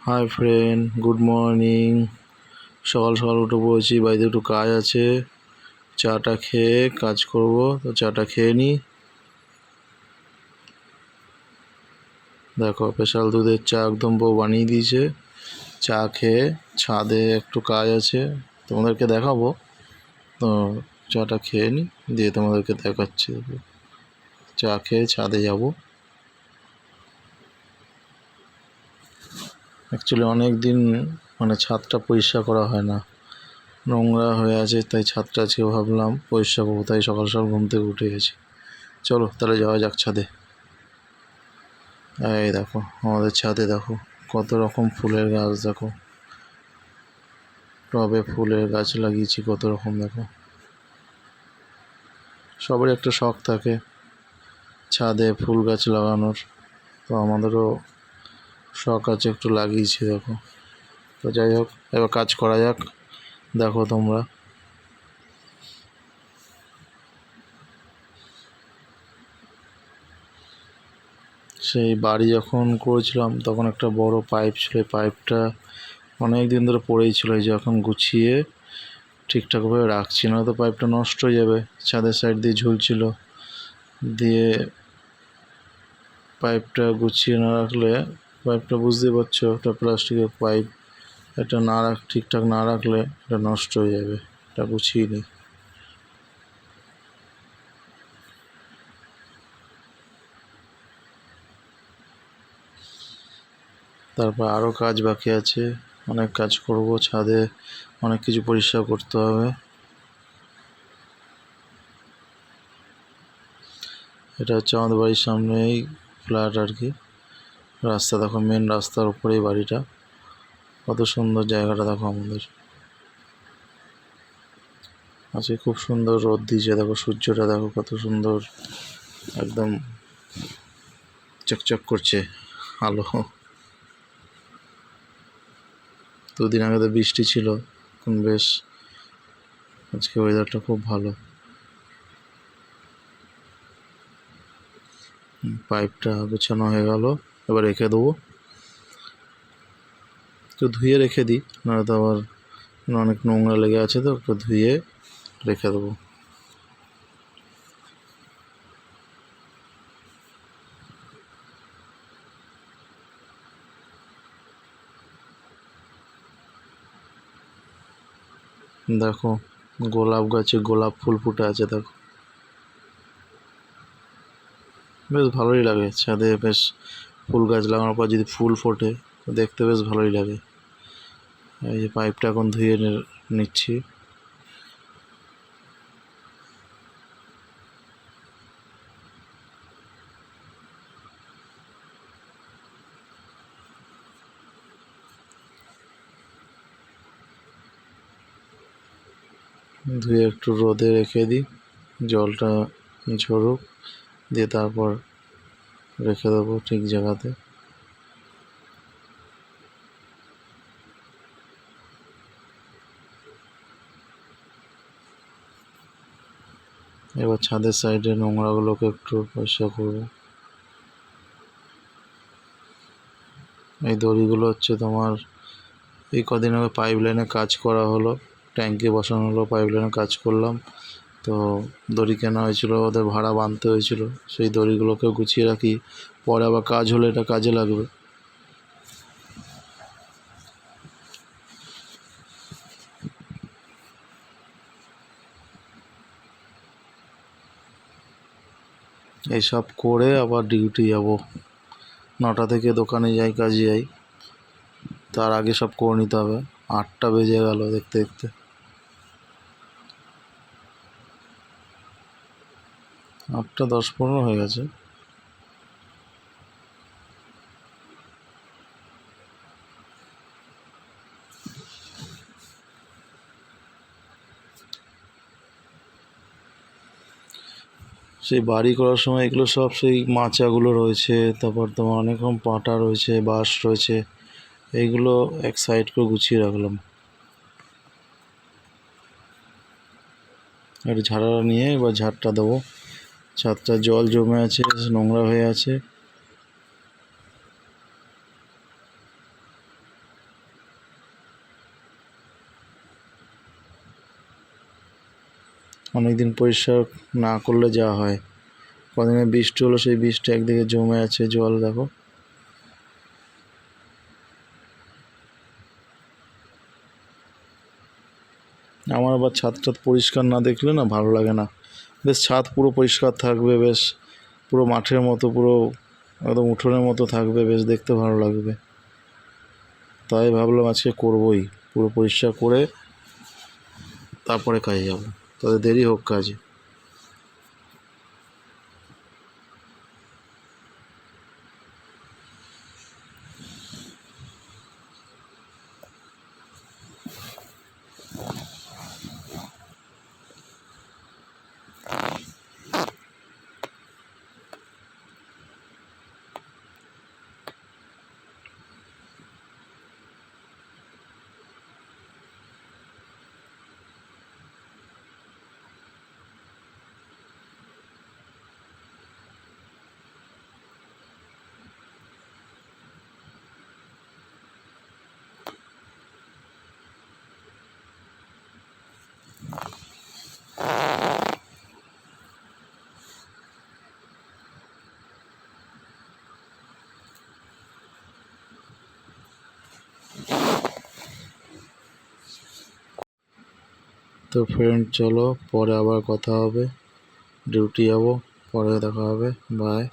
Hi friend, good morning. সকাল সকাল উঠে পড়েছি, বাড়িতে একটু কাজ আছে। চাটা খেয়ে কাজ করব, তো চাটা খেয়ে নিই। দেখো, স্পেশাল দুধের চা একদম বউ বানিয়ে দিয়েছে। চা খেয়ে ছাদে একটু কাজ আছে, তোমাদেরকে দেখাবো। তো চাটা খেয়ে নিই, দিয়ে তোমাদেরকে দেখাচ্ছি। চা খেয়ে ছাদে যাব। অ্যাকচুয়ালি অনেক দিন ছাদটা পরিষ্কার করা হয় না, নোংরা হয়ে আছে, তাই ছাদটা আজকে ভাবলাম পরিষ্কার করবো। তাই সকাল সকাল ঘুম থেকে উঠে গেছি। চলো তাহলে যাওয়া যাক ছাদে। এই দেখো আমাদের ছাদে, দেখো কত রকম ফুলের গাছ। দেখো টবে ফুলের গাছ লাগিয়েছি কত রকম। দেখো সবারই একটা শখ থাকে ছাদে ফুল গাছ লাগানোর, তো আমাদেরও শখ আছে, একটু লাগিয়েছি। দেখো, তো যাই হোক, এবার কাজ করা যাক। দেখো তোমরা, সেই বাড়ি যখন করেছিলাম তখন একটা বড় পাইপ ছিল, এই পাইপটা অনেক দিন ধরে পড়েই ছিল। এই যে এখন গুছিয়ে ঠিকঠাকভাবে রাখছি, না তো পাইপটা নষ্ট হয়ে যাবে। ছাদের সাইড দিয়ে ঝুলছিল, দিয়ে পাইপটা গুছিয়ে না রাখলে, পাইপটা বুঝতে পারছো একটা প্লাস্টিকের পাইপ, এটা ঠিকঠাক না রাখলে এটা নষ্ট হয়ে যাবে। এটা গুছিয়ে নিই। তারপর আরও কাজ বাকি আছে, অনেক কাজ করব ছাদে, অনেক কিছু পরিষ্কার করতে হবে। এটা হচ্ছে আমাদের বাড়ির সামনেই ফ্ল্যাট আর কি। রাস্তা দেখো, মেন রাস্তার উপরেই বাড়িটা। কত সুন্দর জায়গাটা দেখো আমাদের। আজকে খুব সুন্দর রোদ দিয়েছে, দেখো সূর্যটা দেখো কত সুন্দর, একদম চকচক করছে আলো। দুদিন আগে তো বৃষ্টি ছিল, এখন বেশ আজকে ওয়েদারটা খুব ভালো। পাইপটা গোছানো হয়ে গেল, এবার রেখে দেবো। একটু ধুয়ে রেখে দিই, নাহলে তো আবার অনেক নোংরা লেগে আছে, তো একটু ধুয়ে রেখে দেবো। দেখো গোলাপ গাছে গোলাপ ফুল ফুটে আছে, দেখো বেশ ভালোই লাগে। ছাদে বেশ ফুল গাছ লাগানোর পর যদি ফুল ফোটে, দেখতে বেশ ভালোই লাগে। এই যে পাইপটা এখন ধুয়ে নিচ্ছি। ধুয়ে একটু রোদে রেখে দিই, জলটা ঝরুক, দিয়ে তারপর রেখে দেবো ঠিক জায়গাতে। এবার ছাদের সাইডে নোংরাগুলোকে একটু পরিষ্কার করবো। এই দড়িগুলো হচ্ছে তোমার, এই কদিন আগে পাইপ লাইনে কাজ করা হলো, ট্যাঙ্কি বসানো হলো, পাইপ লাইনে কাজ করলাম, তো দড়ি কেনা হয়েছিল, ওদের ভাড়া বাঁধতে হয়েছিল। সেই দড়িগুলোকে গুছিয়ে রাখি, পরে আবার কাজ হলে এটা কাজে লাগবে। এইসব করে আবার ডিউটি যাব। 9টা থেকে দোকানে যাই, কাজে যাই, তার আগে সব করে নিতে হবে। 8টা বেজে গেল দেখতে দেখতে, 8টা 10-15 হয়ে গেছে। সেই বাড়ি করার সময় এগুলো সব, সেই মাচাগুলো রয়েছে, তারপর তোমার অনেক রকম পাটা রয়েছে, বাঁশ রয়েছে, এইগুলো এক সাইড করে গুছিয়ে রাখলাম। একটু ঝাড়া নিয়ে এবার ঝাড়টা দেবো। ছাদটা জল জমে আছে, নোংরা হয়ে আছে। অনেক দিন পরিষ্কার না করলে যা হয়। কদিনে বৃষ্টি হলো, সেই বৃষ্টি একদিকে জমে আছে জল, দেখো। আমার আবার ছাদ পরিষ্কার না দেখলে না ভালো লাগে না। বেশ ছাদ পুরো পরিষ্কার থাকবে, বেশ পুরো মাঠের মতো, পুরো একদম উঠোনের মতো থাকবে, বেশ দেখতে ভালো লাগবে। তাই ভাবলাম আজকে করবই, পুরো পরিষ্কার করে তারপরে কাজে যাব, তাদের দেরি হোক কাজে। তো ফ্রেন্ড চলো, পরে আবার কথা হবে, ডিউটি যাবো, পরে দেখা হবে, বাই।